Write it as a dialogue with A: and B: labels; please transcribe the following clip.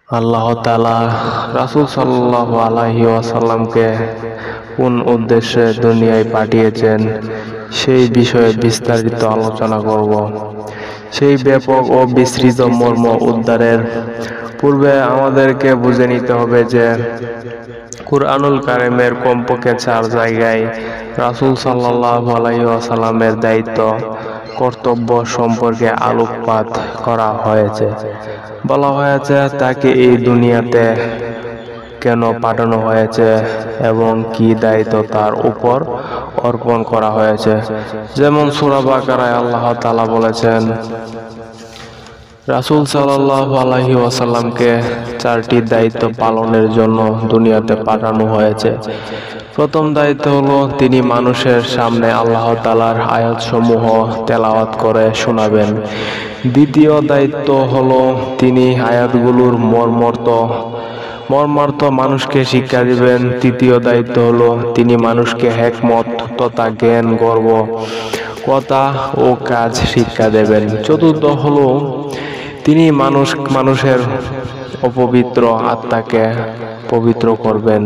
A: আল্লাহ তাআলা রাসূল সাল্লাল্লাহু আলাইহি ওয়াসাল্লামকে কোন উদ্দেশ্যে দুনিয়ায় পাঠিয়েছেন সেই বিষয়ে বিস্তারিত আলোচনা করব। সেই ব্যাপক ও বিস্তৃত মর্ম উদ্ধারের পূর্বে আমাদেরকে বুঝে নিতে হবে যে কুরআনুল কারীমের কমপক্ষে 4 জায়গায় রাসূল সাল্লাল্লাহু আলাইহি ওয়াসাল্লামের দায়িত্ব কর্তব্য সম্পর্কে আলোকপাত করা হয়েছে। বলা হয়েছে তাকে এই দুনিয়াতে কেন পাঠানো হয়েছে এবং কি দায়িত্ব তার উপর অর্পণ করা হয়েছে। যেমন সূরা বাকারায় আল্লাহ তাআলা বলেছেন, রাসূল সাল্লাল্লাহু আলাইহি ওয়াসাল্লামকে 4টি দায়িত্ব পালনের জন্য দুনিয়াতে পাঠানো হয়েছে। প্রথম দায়িত্ব হলো তিনি মানুষের সামনে আল্লাহ তাআলার আয়াতসমূহ তেলাওয়াত করে শোনাবেন। দ্বিতীয় দায়িত্ব হলো তিনি আয়াতগুলোর মর্মার্থ মানুষকে শিক্ষা দিবেন। তৃতীয় দায়িত্ব হলো তিনি মানুষকে হিকমত তথা জ্ঞান গর্ব কথা ও কাজ শিক্ষা দেবেন। চতুর্থ হলো তিনি মানুষের অপবিত্র আত্মাকে পবিত্র করবেন।